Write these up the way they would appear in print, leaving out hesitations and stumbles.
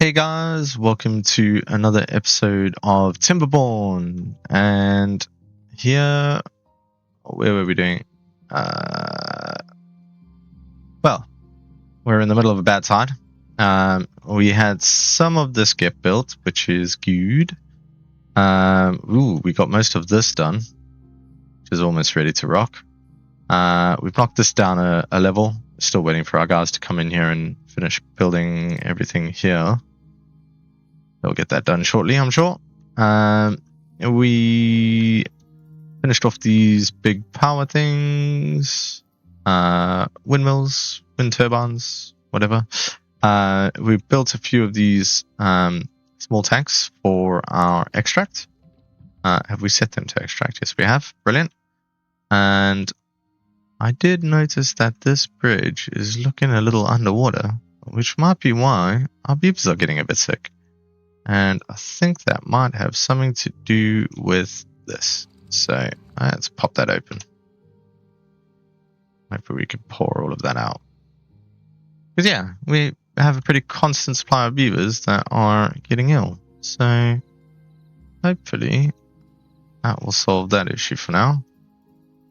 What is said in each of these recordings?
Hey guys, welcome to another episode of Timberborn. And here, where were we doing? Well, we're in the middle of a bad tide. We had some of this get built, which is good. We got most of this done, which is almost ready to rock. We've knocked this down a level. Still waiting for our guys to come in here and finish building everything here. They'll get that done shortly, I'm sure. We finished off these big power things, windmills, wind turbines, whatever. We built a few of these small tanks for our extract. Have we set them to extract? Yes, we have. Brilliant. And I did notice that this bridge is looking a little underwater, which might be why our beavers are getting a bit sick. And I think that might have something to do with this. So let's pop that open. Hopefully we can pour all of that out. Because yeah, we have a pretty constant supply of beavers that are getting ill. So hopefully that will solve that issue for now.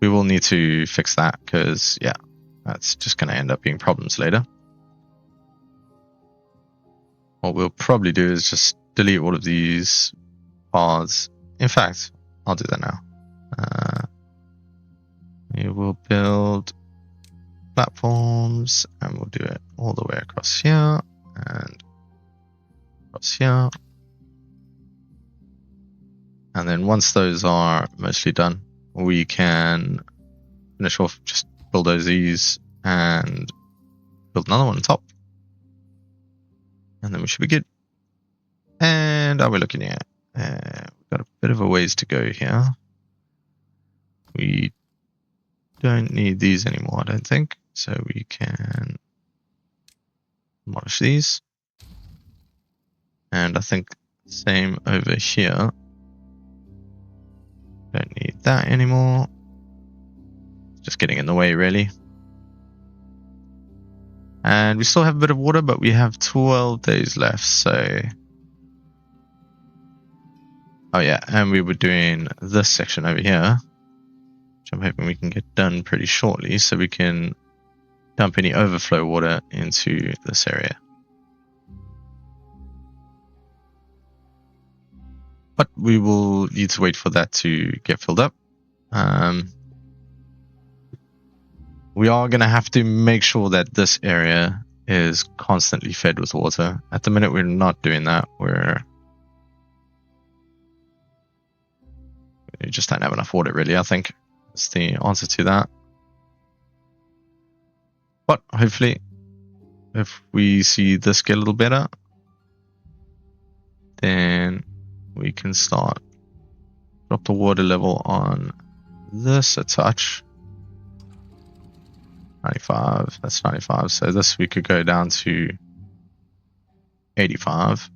We will need to fix that because yeah, that's just going to end up being problems later. What we'll probably do is just delete all of these paths. In fact, I'll do that now. We will build platforms and we'll do it all the way across here and across here. And then once those are mostly done, we can finish off, just bulldoze these and build another one on top. And then we should be good. And are we looking at? We've got a bit of a ways to go here. We don't need these anymore, I don't think. So we can demolish these. And I think same over here. Don't need that anymore. Just getting in the way, really. And we still have a bit of water, but we have 12 days left, so... Oh yeah, and we were doing this section over here, which I'm hoping we can get done pretty shortly, so we can dump any overflow water into this area. But we will need to wait for that to get filled up. We are going to have to make sure that this area is constantly fed with water. At the minute, we're not doing that. We just don't have enough water, really, I think. That's the answer to that. But hopefully, if we see this get a little better, then we can start drop the water level on this a touch. 95, that's 95. So this we could go down to 85.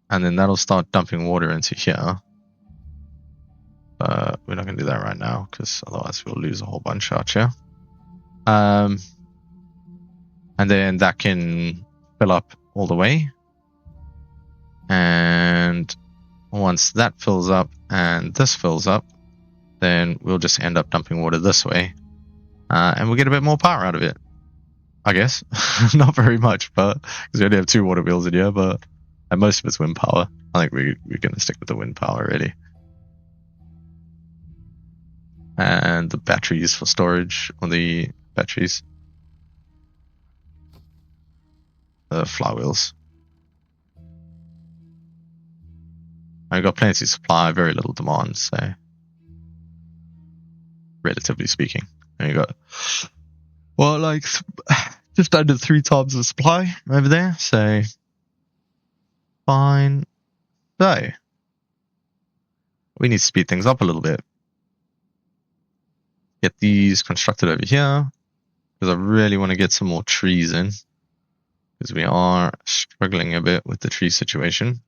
And then that'll start dumping water into here. We're not going to do that right now because otherwise we'll lose a whole bunch out here. And then that can fill up all the way. And once that fills up and this fills up, then we'll just end up dumping water this way. And we'll get a bit more power out of it, I guess. Not very much, but because we only have 2 water wheels in here, and most of it's wind power. I think we're going to stick with the wind power, really. And the batteries for storage, or the batteries. The flywheels. I've got plenty of supply, very little demand, so relatively speaking. And you got, well, like just under 3 times the supply over there, so fine. So we need to speed things up a little bit. Get these constructed over here because I really want to get some more trees in because we are struggling a bit with the tree situation.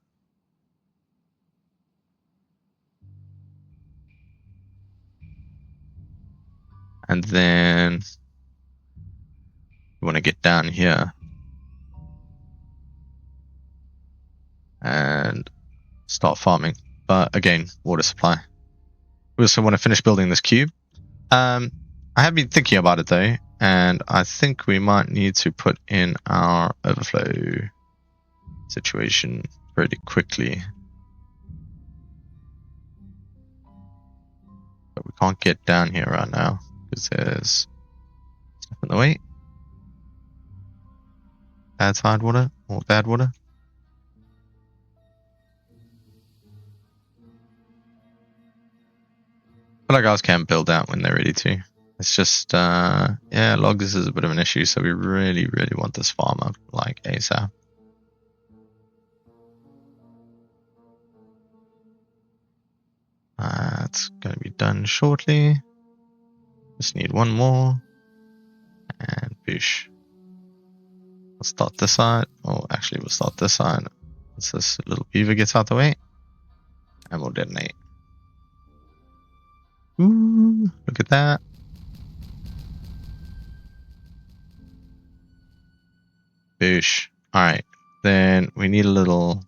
And then we want to get down here and start farming. But again, water supply. We also want to finish building this cube. I have been thinking about it though, and I think we might need to put in our overflow situation pretty quickly. But we can't get down here right now because there's stuff in the way. Bad tide water or bad water. But our guys can build out when they're ready to. It's just, yeah, logs is a bit of an issue, so we really, really want this farm up like ASAP. It's going to be done shortly. Just need one more. And boosh. We'll start this side. Oh, actually, we'll start this side. Once this little beaver gets out the way. And we'll detonate. Ooh, look at that. Boosh. Alright. Then we need a little...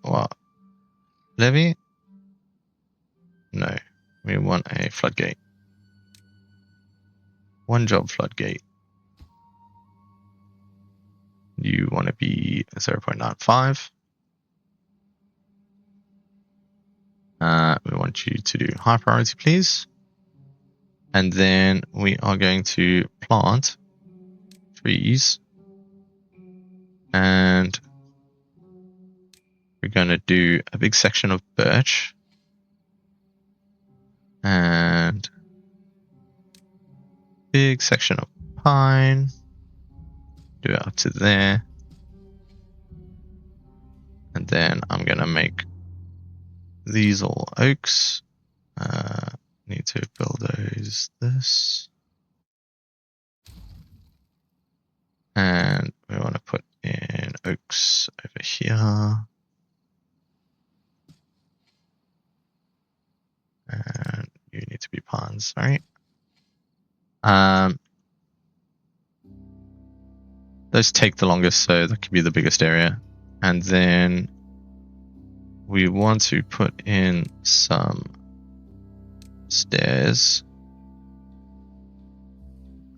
what? Levy? No. We want a floodgate. One job floodgate. You want to be 0.95. We want you to do high priority, please. And then we are going to plant trees. And we're going to do a big section of birch. And big section of pine. Do it up to there. And then I'm going to make these all oaks. Need to bulldoze this. And we want to put in oaks over here. And you need to be pines, sorry. Those take the longest, so that could be the biggest area. And then we want to put in some stairs.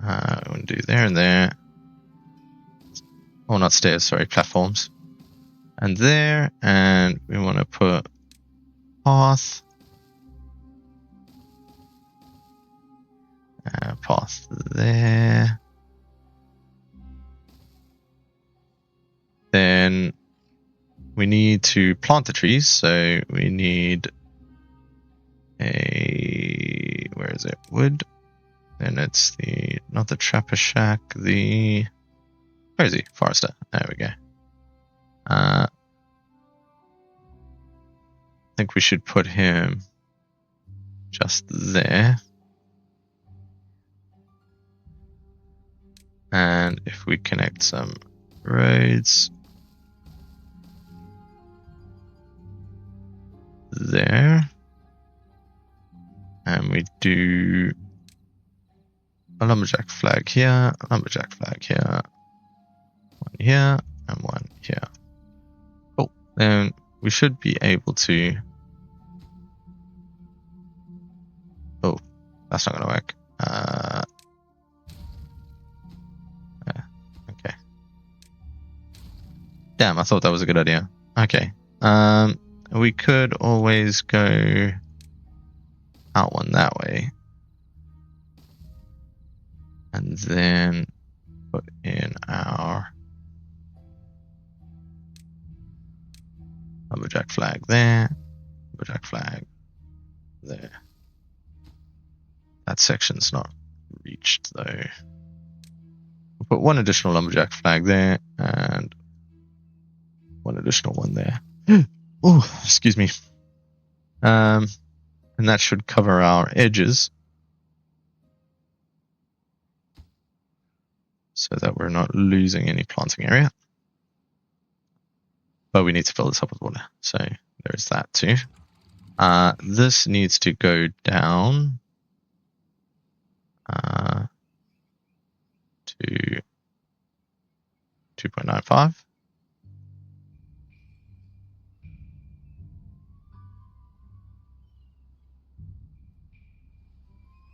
We want to do there and there. Oh, not stairs, sorry, platforms. And there, and we want to put path. Path there. Then we need to plant the trees, so we need a, where is it, wood? Then it's the, not the trapper shack, the, where is he? Forester, there we go. I think we should put him just there. And if we connect some roads there, and we do a lumberjack flag here, a lumberjack flag here, one here, and one here. Cool. Then we should be able to. Oh, that's not going to work. Okay. Damn, I thought that was a good idea. Okay. We could always go out one that way. And then put in our lumberjack flag there, lumberjack flag there. That section's not reached though. We'll put one additional lumberjack flag there and one additional one there. Oh, excuse me. And that should cover our edges so that we're not losing any planting area. But we need to fill this up with water, so there's that too. This needs to go down to 2.95.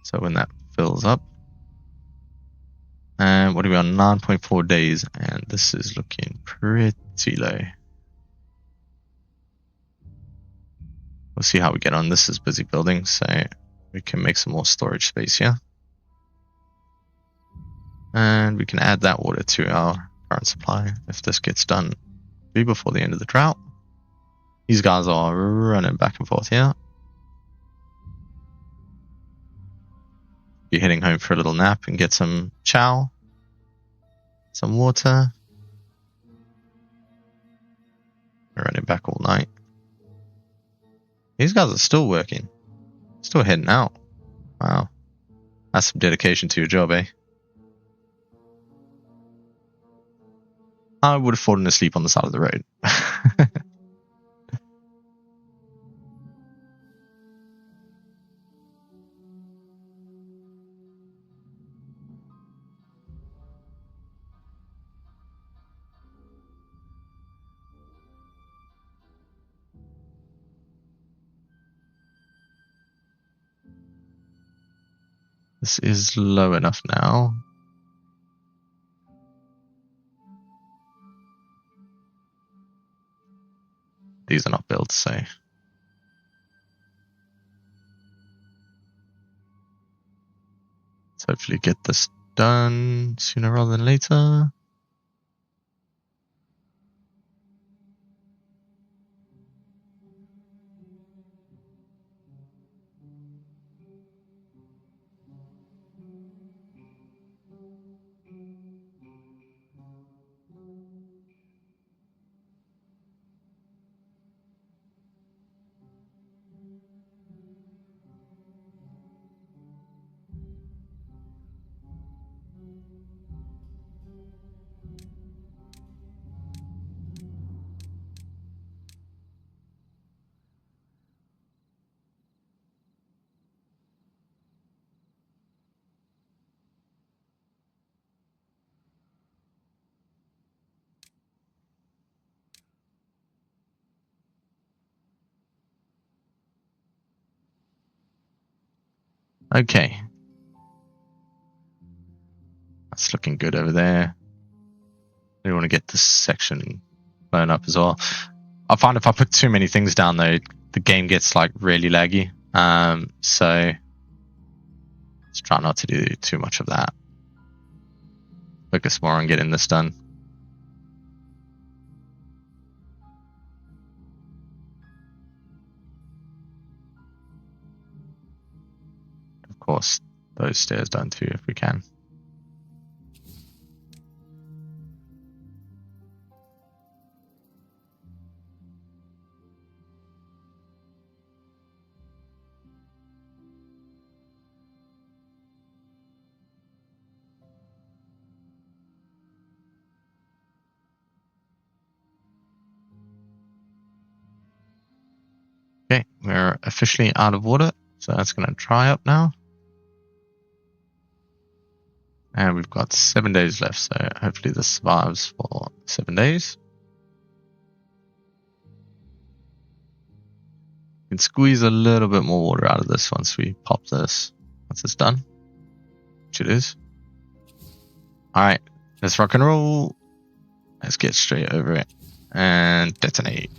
So when that fills up, and what are we on? 9.4 days, and this is looking pretty low. We'll see how we get on. This is busy building, so we can make some more storage space here. And we can add that water to our current supply if this gets done before the end of the drought. These guys are running back and forth here. Be heading home for a little nap and get some chow, some water. We're running back all night. These guys are still working, still heading out. Wow, that's some dedication to your job, eh? I would have fallen asleep on the side of the road. This is low enough now. These are not built, so let's hopefully get this done sooner rather than later. Okay. That's looking good over there. We want to get this section blown up as well. I find if I put too many things down though, the game gets like really laggy. So let's try not to do too much of that. Focus more on getting this done. Of course, those stairs down too if we can. Okay, we're officially out of water, so that's going to dry up now. And we've got 7 days left, so hopefully this survives for 7 days. We can squeeze a little bit more water out of this once we pop this. Once it's done, which it is. Alright, let's rock and roll. Let's get straight over it and detonate.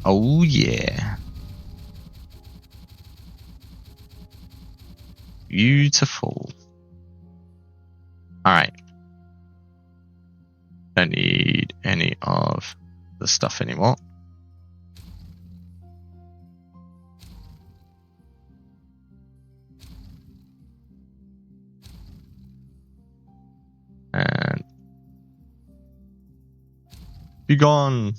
Oh yeah. Beautiful. Alright. Don't need any of the stuff anymore. And be gone.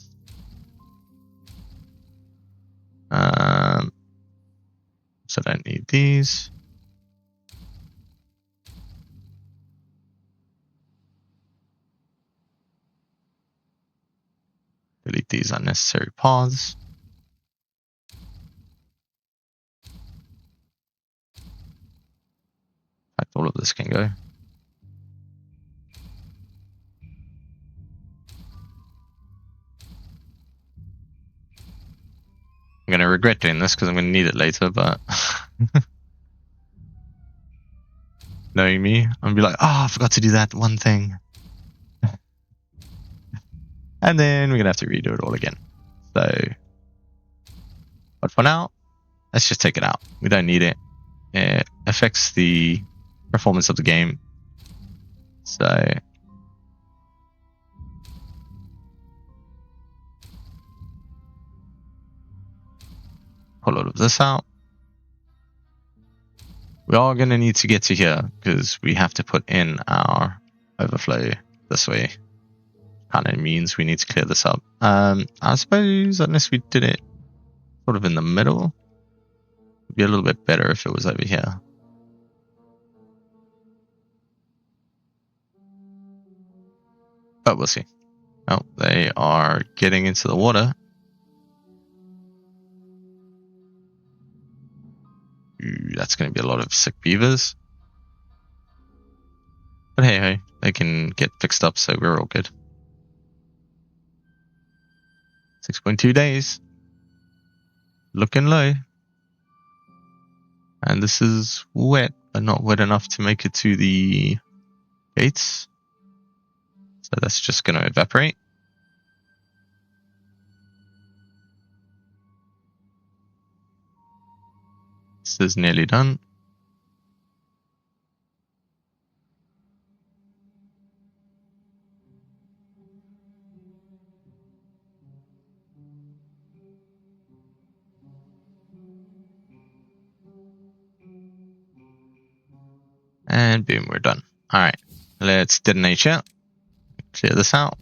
So I don't need these. Delete these unnecessary paths. In fact, all of this can go. to regret doing this because I'm going to need it later, but knowing me, I'm going to be like, oh, I forgot to do that one thing. And then we're going to have to redo it all again. So, but for now, let's just take it out. We don't need it. It affects the performance of the game. So, pull all of this out. We are going to need to get to here because we have to put in our overflow this way. Kind of means we need to clear this up. I suppose unless we did it sort of in the middle, it'd be a little bit better if it was over here. But we'll see. Oh, they are getting into the water. Ooh, that's going to be a lot of sick beavers. But hey, they can get fixed up, so we're all good. 6.2 days. Looking low. And this is wet, but not wet enough to make it to the gates. So that's just going to evaporate. This is nearly done. And boom, we're done. Alright, let's detonate here. Clear this out.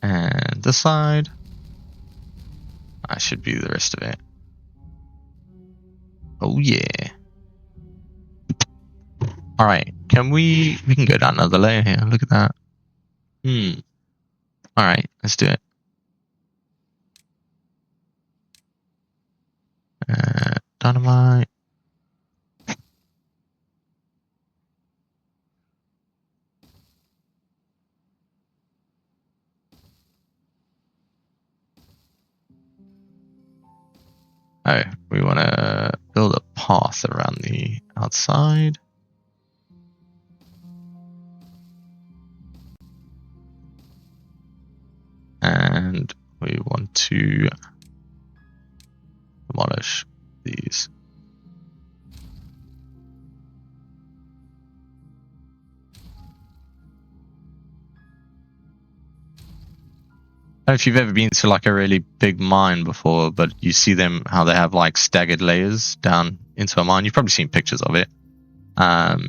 And this side. That should be the rest of it. Oh yeah. Alright, we can go down another layer here. Look at that. Alright, let's do it. Dynamite. Oh, we want to build a path around the outside. And we want to demolish these. I don't know if you've ever been to like a really big mine before, but you see them, how they have like staggered layers down into a mine. You've probably seen pictures of it. That's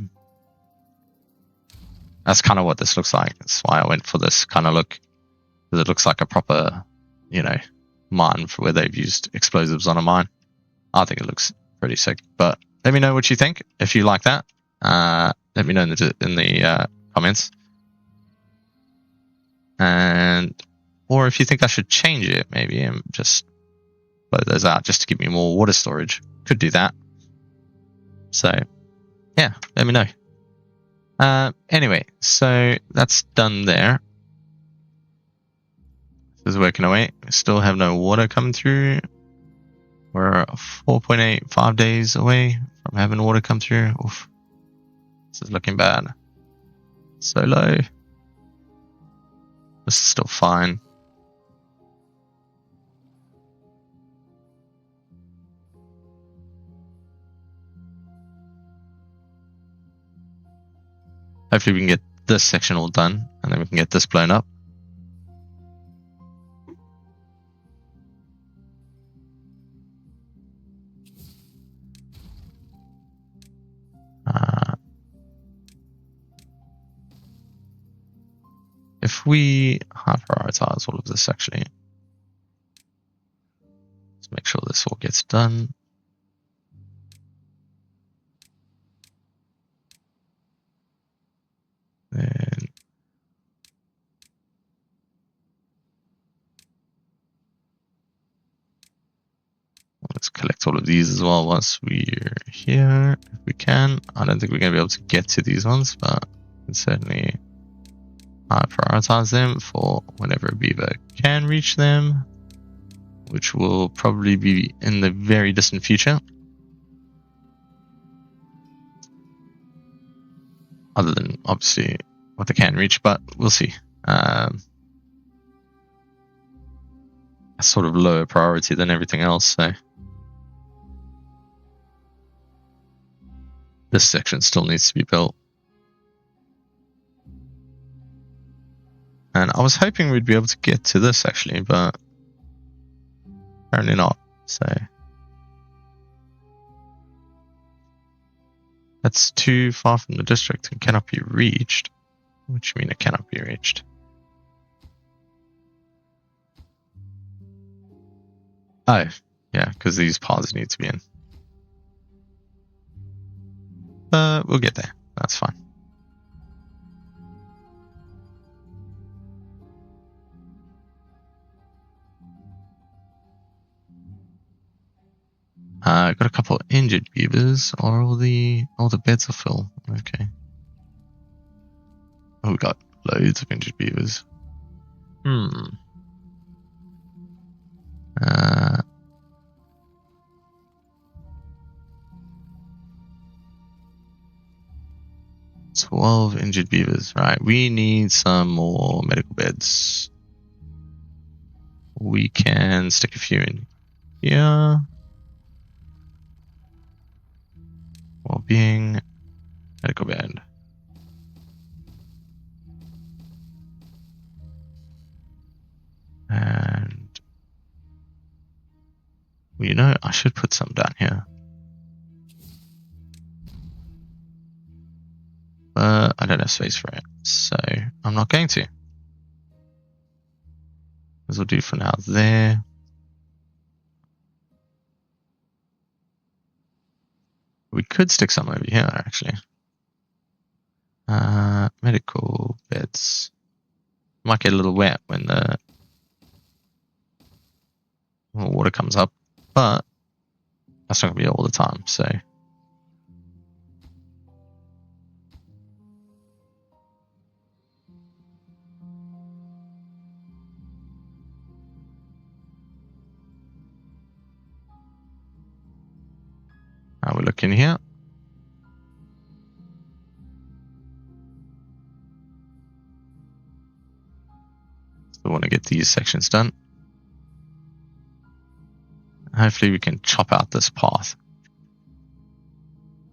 kind of what this looks like. That's why I went for this kind of look. Because it looks like a proper, mine for where they've used explosives on a mine. I think it looks pretty sick. But let me know what you think. If you like that, let me know in the comments. Or if you think I should change it, maybe, and just blow those out just to give me more water storage. Could do that. So, yeah, let me know. Anyway, so that's done there. This is working away. We still have no water coming through. We're 4.85 days away from having water come through. Oof. This is looking bad. So low. This is still fine. Hopefully we can get this section all done, and then we can get this blown up. If we prioritize all of this, actually, let's make sure this all gets done. Then let's collect all of these as well once we're here, if we can. I don't think we're going to be able to get to these ones, but we can certainly prioritize them for whenever a beaver can reach them. which will probably be in the very distant future. Other than, obviously, what they can reach, but we'll see. That's sort of lower priority than everything else, so... This section still needs to be built. And I was hoping we'd be able to get to this, actually, but... apparently not, so... That's too far from the district and cannot be reached. What do you mean it cannot be reached? Oh, yeah, because these paths need to be in. We'll get there. That's fine. Got a couple of injured beavers, or all the beds are full. Okay. Oh, we got loads of injured beavers. Hmm. 12 injured beavers. Right, we need some more medical beds. We can stick a few in here. Well-being, medical bed. And, well, you know, I should put some down here. But I don't have space for it, so I'm not going to. This will do for now there. We could stick some over here, actually. Medical beds. Might get a little wet when the water comes up, but that's not going to be all the time, so... Now we look in here. Still want to get these sections done. Hopefully we can chop out this path.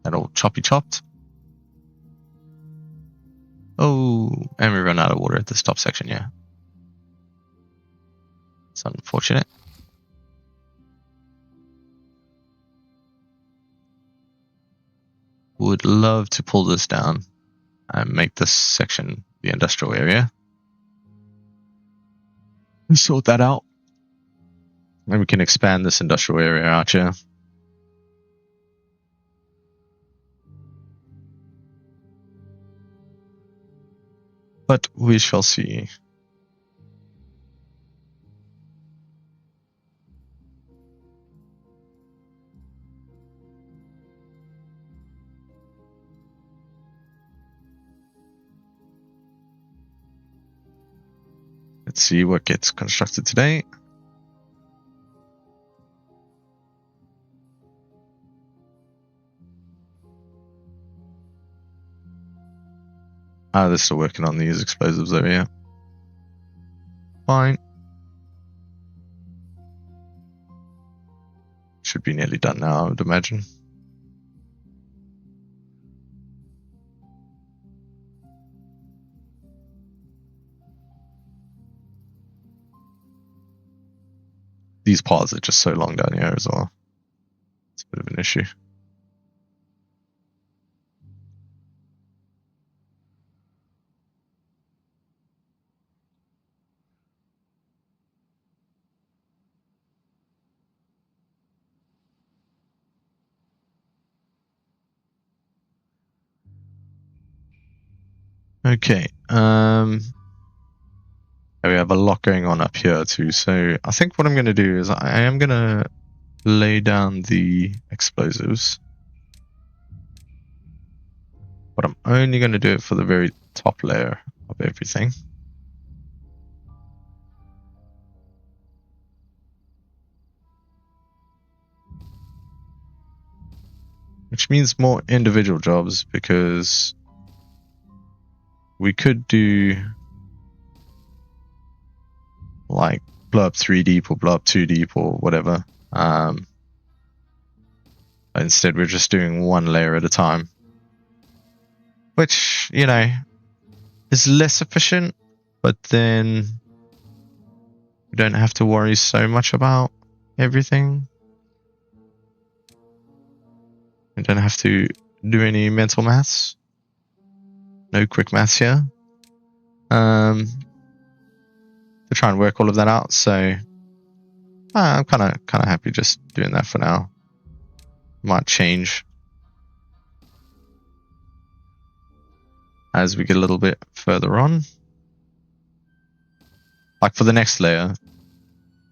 That all choppy chopped. Oh, and we run out of water at this top section, yeah. It's unfortunate. Would love to pull this down and make this section the industrial area. And sort that out. And we can expand this industrial area out here. But we shall see. Let's see what gets constructed today. They're still working on these explosives over here. Fine. Should be nearly done now, I would imagine. These paths are just so long down here as well. It's a bit of an issue. Okay, we have a lot going on up here too, so I think what I'm going to do is I am going to lay down the explosives, but I'm only going to do it for the very top layer of everything. which means more individual jobs, because we could do like blow up 3 deep or blow up 2 deep or whatever. Instead, we're just doing one layer at a time, which, you know, is less efficient, but then we don't have to worry so much about everything. We don't have to do any mental maths. No quick maths here. To try and work all of that out. So I'm kind of happy just doing that for now. Might change as we get a little bit further on. Like for the next layer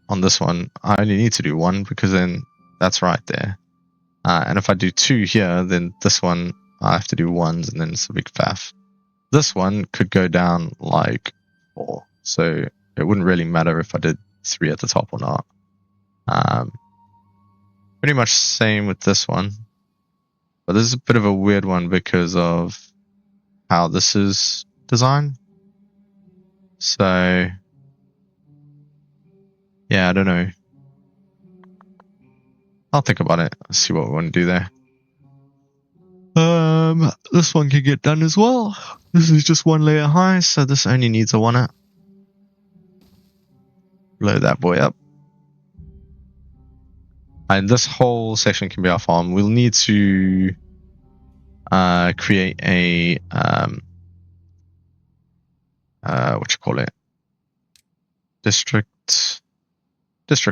on this one, I only need to do 1 because then that's right there. And if I do 2 here, then this one I have to do 1s and then it's a big faff. This one could go down like 4, so it wouldn't really matter if I did 3 at the top or not. Pretty much same with this one, but this is a bit of a weird one because of how this is designed. So yeah, I don't know. I'll think about it. Let's see what we want to do there. This one can get done as well. This is just 1 layer high, so this only needs a 1-up. Blow that boy up. And this whole section can be our farm. We'll need to create a district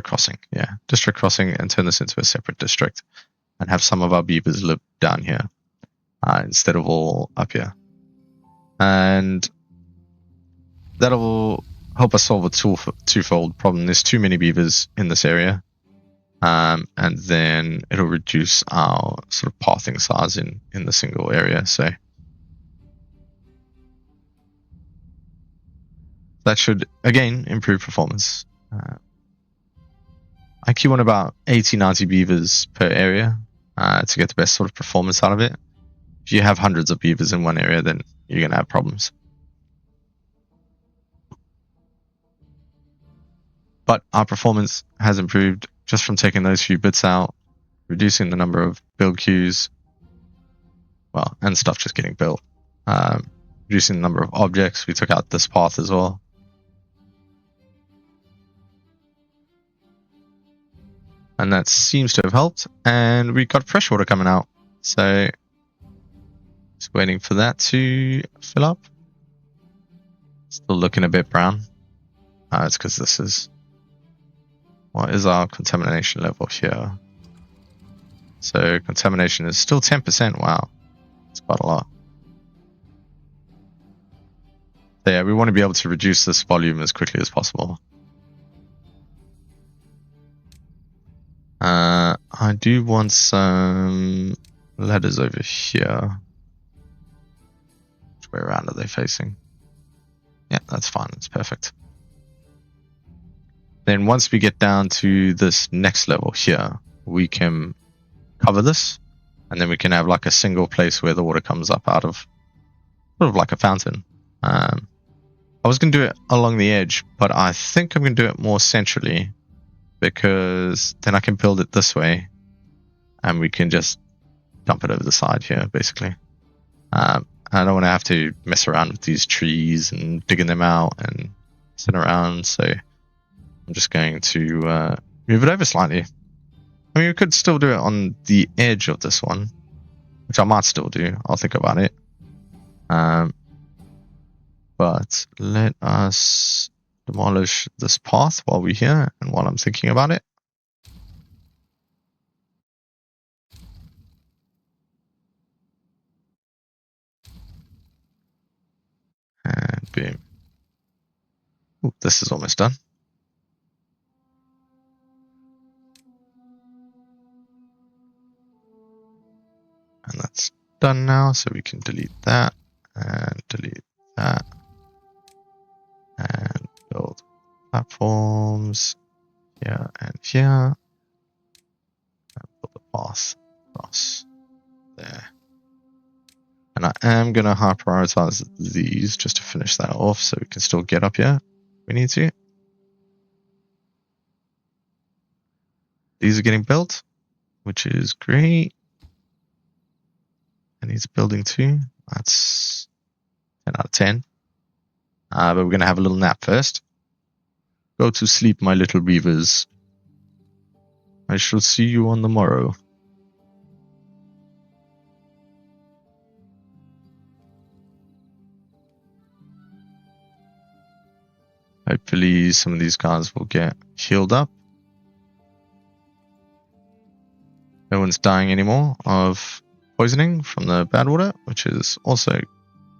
crossing. Yeah, district crossing, and turn this into a separate district and have some of our beavers live down here instead of all up here. And that'll help us solve a twofold problem. There's too many beavers in this area. And then it'll reduce our sort of pathing size in the single area. So that should, again, improve performance. I keep on about 80-90 beavers per area to get the best sort of performance out of it. If you have hundreds of beavers in one area, then you're going to have problems. But our performance has improved just from taking those few bits out, reducing the number of build queues, well, and stuff just getting built. Reducing the number of objects. We took out this path as well. And that seems to have helped. And we got fresh water coming out. So just waiting for that to fill up. Still looking a bit brown. It's because this is... What is our contamination level here? So contamination is still 10%. Wow. That's quite a lot. So yeah, we want to be able to reduce this volume as quickly as possible. I do want some ladders over here. Which way around are they facing? Yeah, that's fine. That's perfect. Then once we get down to this next level here, we can cover this, and then we can have like a single place where the water comes up out of, sort of like a fountain. I was going to do it along the edge, but I think I'm going to do it more centrally, because then I can build it this way, and we can just dump it over the side here, basically. I don't want to have to mess around with these trees and digging them out and sit around, so I'm just going to move it over slightly. I mean, we could still do it on the edge of this one, which I might still do. I'll think about it. But let us demolish this path while we're here and while I'm thinking about it. And boom. Ooh, this is almost done. And that's done now, so we can delete that and delete that and build platforms here and here and build a path across. I am going to high prioritize these just to finish that off so we can still get up here if we need to. These are getting built, which is great. And he's building too. That's 10 out of 10. But we're going to have a little nap first. Go to sleep, my little beavers. I shall see you on the morrow. Hopefully some of these guys will get healed up. No one's dying anymore of poisoning from the Badwater, which is also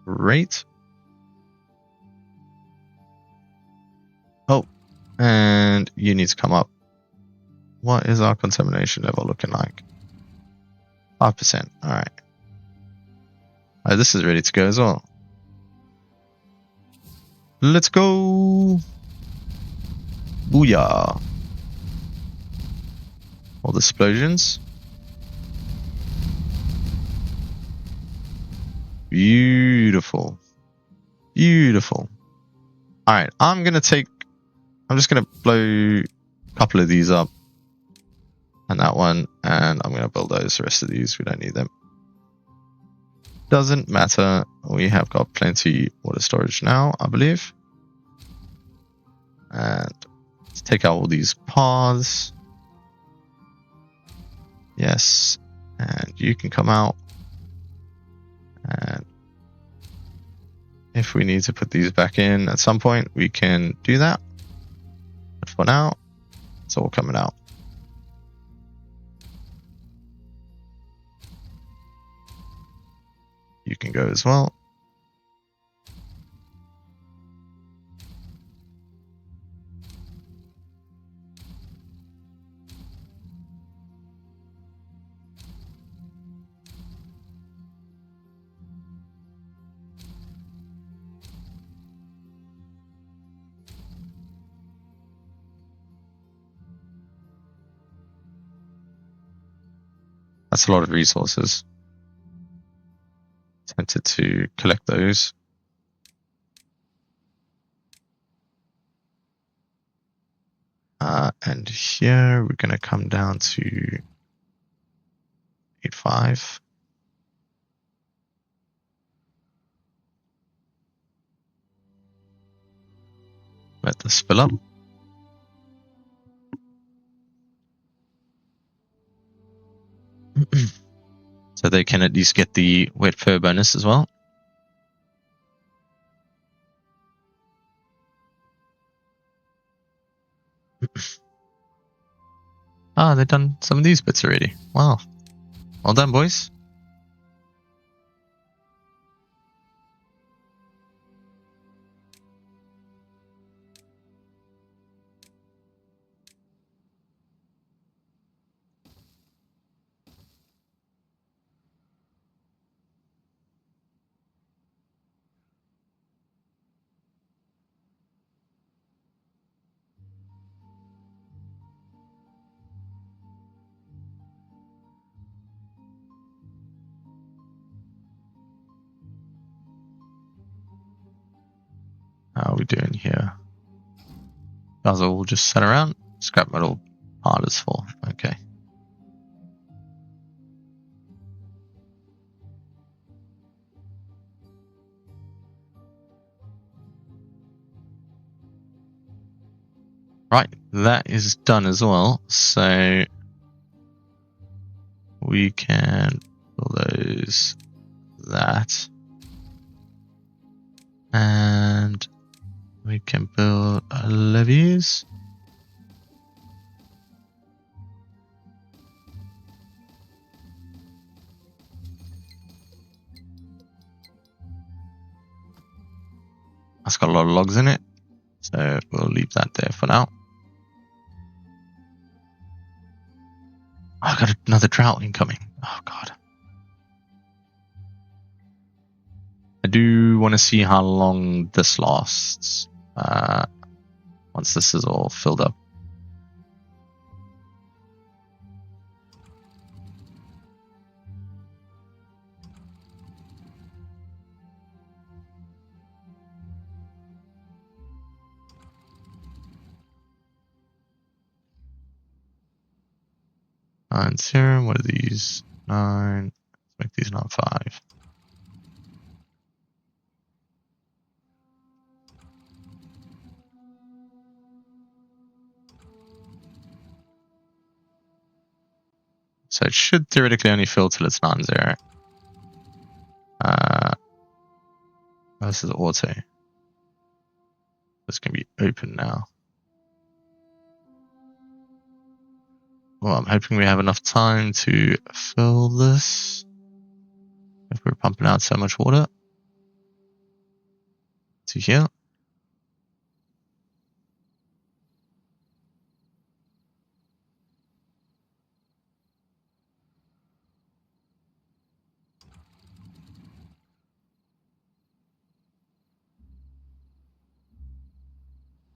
great. Oh, and you need to come up. What is our contamination level looking like? 5%. Alright. Oh, this is ready to go as well. Let's go! Booyah! All the explosions. Beautiful. Beautiful. Alright, I'm just gonna blow a couple of these up. And that one, and I'm gonna build those. The rest of these, we don't need them. Doesn't matter. We have got plenty water storage now, I believe. And let's take out all these paths. Yes. And you can come out. And if we need to put these back in at some point, we can do that. But for now, it's all coming out. You can go as well. That's a lot of resources. Tempted to collect those. And here we're going to come down to 8.5. Let this fill up. So they can at least get the wet fur bonus as well. Ah, they've done some of these bits already. Wow. Well done, boys. How are we doing here? Guys all just sat around. Scrap metal part is full. Okay. Right, that is done as well. So we can close that. And we can build levees. That's got a lot of logs in it, so we'll leave that there for now. Oh, I got another drought incoming. Oh god. I do want to see how long this lasts once this is all filled up. 9, 0. What are these? 9. Let's make these not 5. So it should theoretically only fill till it's 9, 0. This is auto. This can be open now. Well, I'm hoping we have enough time to fill this. If we're pumping out so much water. To here.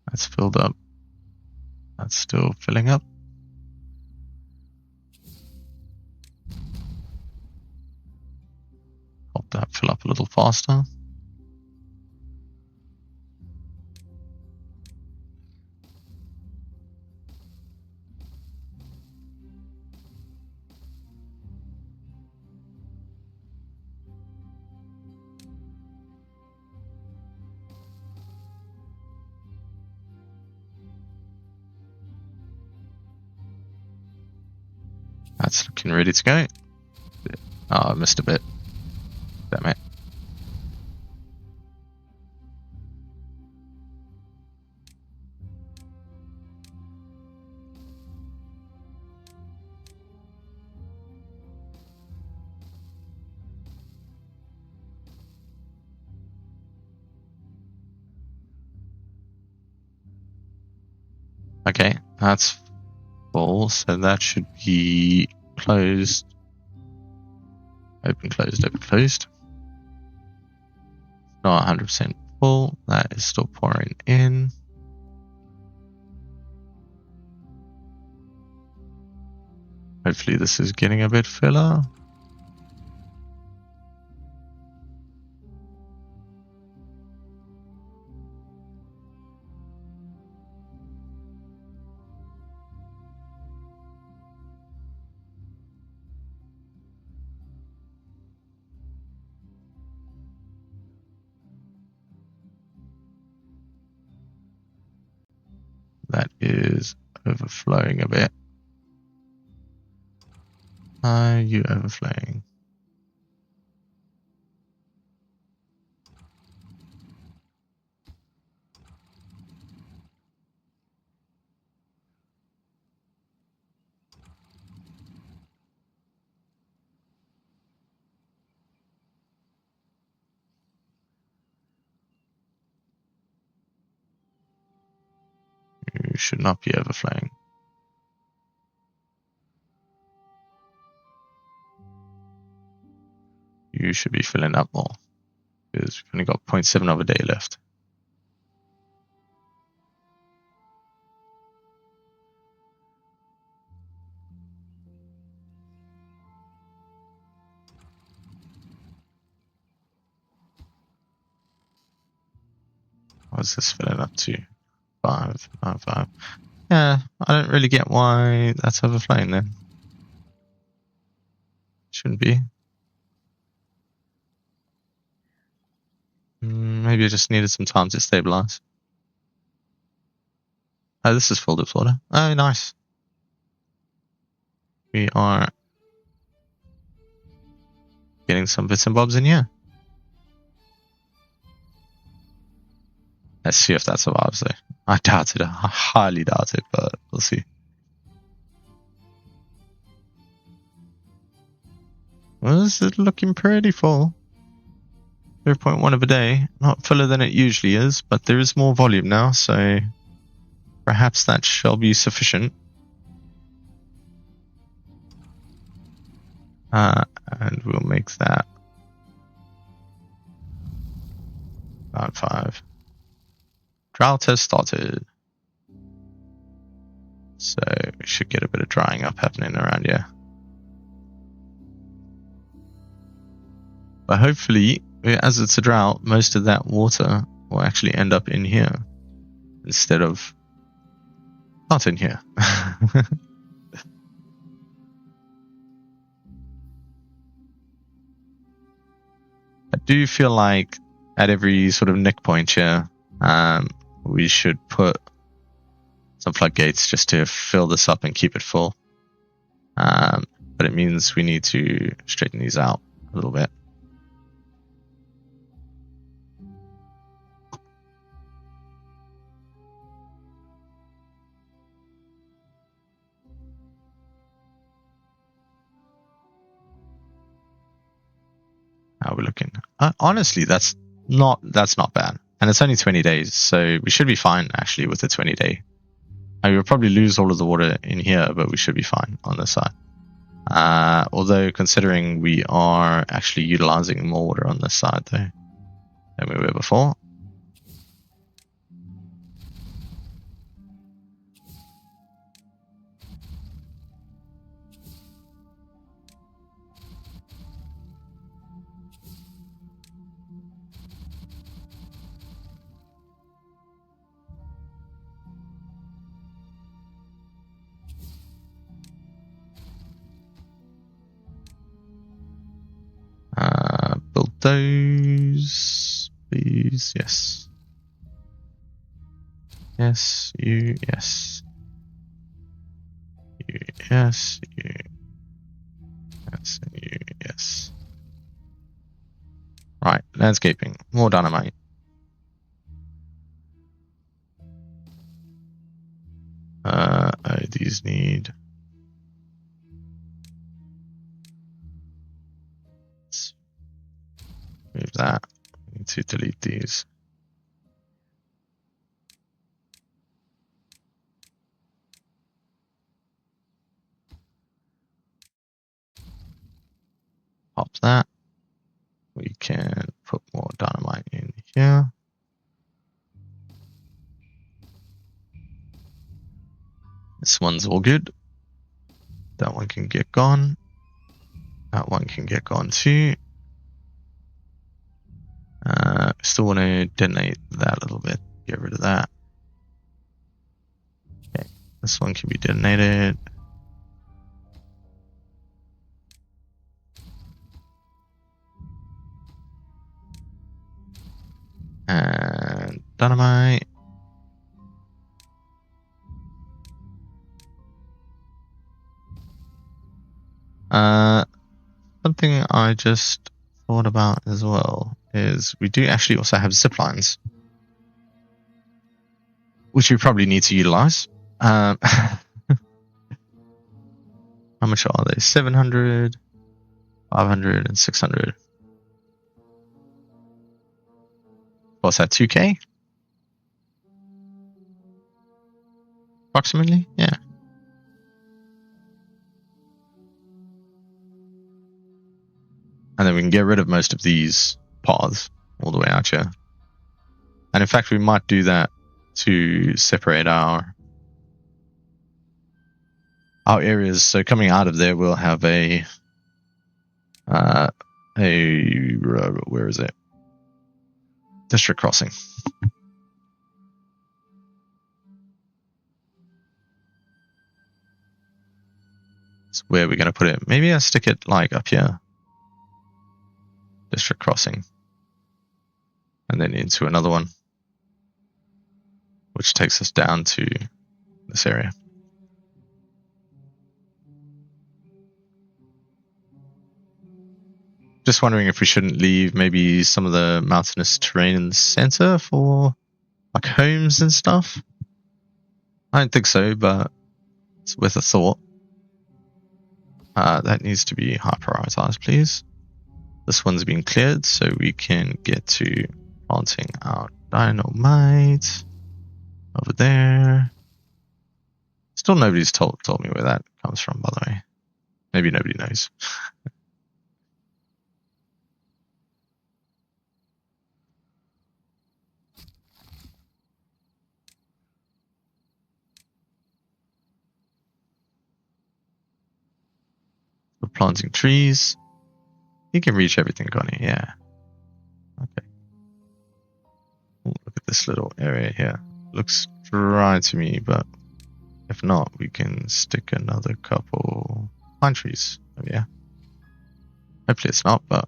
That's filled up. That's still filling up. Help that fill up a little faster. That's looking ready to go. Oh, I missed a bit. Damn it. Okay, that's full, so that should be closed. Open, closed, open, closed. Not 100% full. That is still pouring in. Hopefully this is getting a bit filler. That is overflowing a bit. Are you overflowing? You should not be overflowing. You should be filling up more, because we've only got 0.7 of a day left. What's this filling up to? 5, 5, 5. Yeah, I don't really get why that's overflowing then. Shouldn't be. Maybe I just needed some time to stabilize. Oh, this is filled with water. Oh, nice. We are getting some bits and bobs in here. Let's see if that survives though. I doubt it. I highly doubt it, but we'll see. Well, this is looking pretty full. 0.1 of a day. Not fuller than it usually is, but there is more volume now, so perhaps that shall be sufficient. And we'll make that about 5. Drought has started. So we should get a bit of drying up happening around here. But hopefully, as it's a drought, most of that water will actually end up in here instead of not in here. do feel like at every sort of nick point here, we should put some floodgates just to fill this up and keep it full. But it means we need to straighten these out a little bit. How are we looking? Honestly, that's not bad, and it's only 20 days, so we should be fine actually with the 20-day. I mean, we'll probably lose all of the water in here, but we should be fine on this side. Although considering we are actually utilizing more water on this side though than we were before. Build those, please. Yes. Yes, you, yes. You, yes, you. Yes, and you, yes. Right, landscaping. More dynamite. These need... Move that. I need to delete these. Pop that. We can put more dynamite in here. This one's all good. That one can get gone. That one can get gone too. Still want to detonate that a little bit. Get rid of that. Okay, this one can be detonated. And dynamite. Something I just thought about as well is we do actually also have zip lines, which we probably need to utilize. How much are they? 700, 500, and 600. What's that, 2K? Approximately, yeah. And then we can get rid of most of these paths all the way out here. And in fact, we might do that to separate our areas. So coming out of there, we'll have a where is it? District crossing. So where are we going to put it? Maybe I'll stick it like up here. District crossing. And then into another one, which takes us down to this area. Just wondering if we shouldn't leave maybe some of the mountainous terrain in the center for like homes and stuff. I don't think so, but it's worth a thought. That needs to be high prioritized, please. This one's been cleared, so we can get to planting our dynamite over there. Still nobody's told me where that comes from, by the way. Maybe nobody knows. We're planting trees. You can reach everything, Connie, yeah. Okay. Ooh, look at this little area here. Looks dry to me, but if not, we can stick another couple pine trees. Oh, yeah. Hopefully it's not, but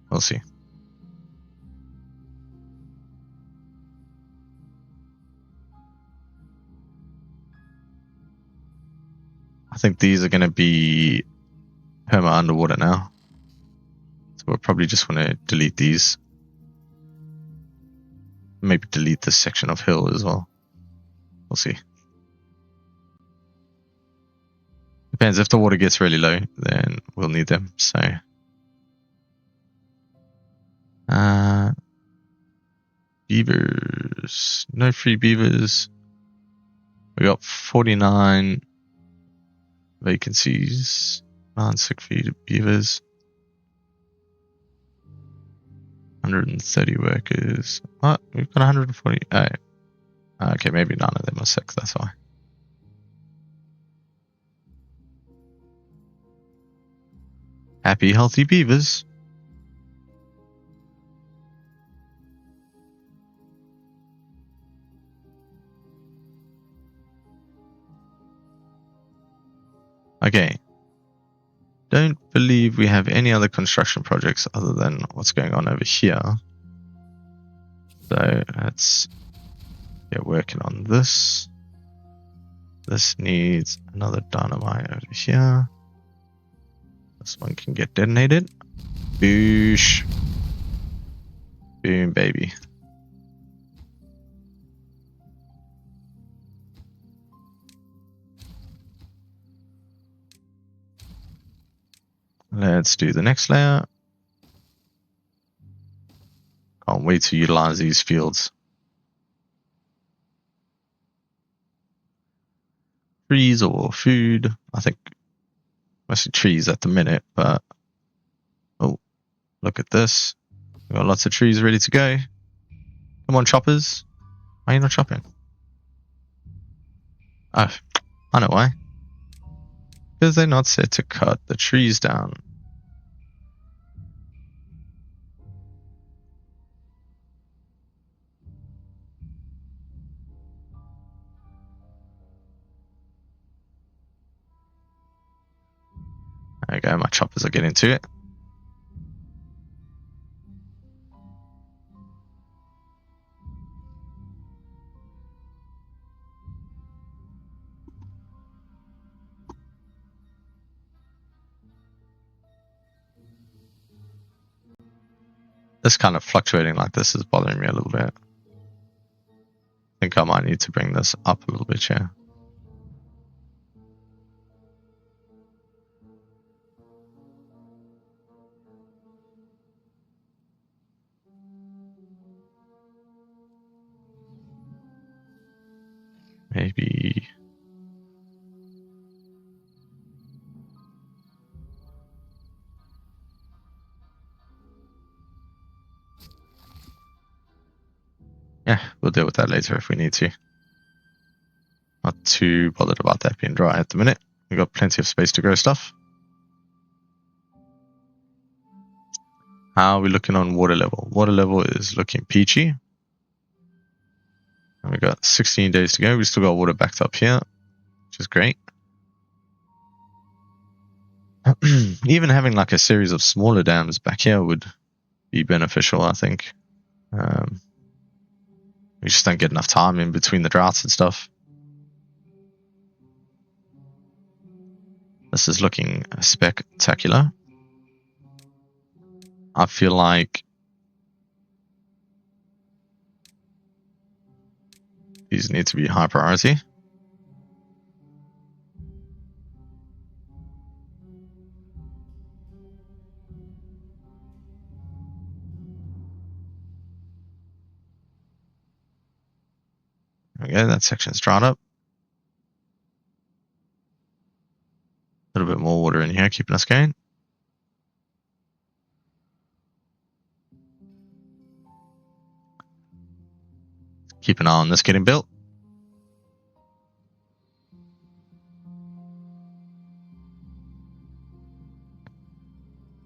we'll see. I think these are going to be perma underwater now. So we'll probably just want to delete these. Maybe delete this section of hill as well. We'll see. Depends, if the water gets really low, then we'll need them. So beavers. No free beavers. We got 49 vacancies. 9 sick feed beavers. 130 workers. What? We've got 140. Oh. Okay, maybe none of them are sick, that's why. Happy, healthy beavers. Okay. Don't believe we have any other construction projects other than what's going on over here. So let's get working on this. This needs another dynamite over here. This one can get detonated. Boosh. Boom, baby. Let's do the next layer. Can't wait to utilize these fields. Trees or food. I think mostly trees at the minute, but oh, look at this. We've got lots of trees ready to go. Come on, choppers. Why are you not chopping? Oh, I know why. Because they're not set to cut the trees down. There we go, my choppers are getting to it. This kind of fluctuating like this is bothering me a little bit. I think I might need to bring this up a little bit here. Maybe. Yeah, we'll deal with that later if we need to. Not too bothered about that being dry at the minute. We've got plenty of space to grow stuff. How are we looking on water level? Water level is looking peachy. And we've got 16 days to go. We've still got water backed up here, which is great. Even having like a series of smaller dams back here would be beneficial, I think. We just don't get enough time in between the droughts and stuff. This is looking spectacular. I feel like these need to be high priority. Okay, that section's dried up. A little bit more water in here, keeping us going. Keep an eye on this getting built.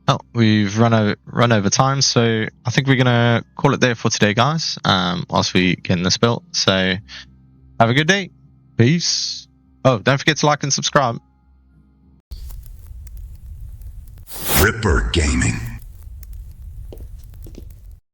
Oh, we've run over time, so I think we're gonna call it there for today, guys. Whilst we getting this built. So have a good day. Peace. Oh, don't forget to like and subscribe. Ripper Gaming.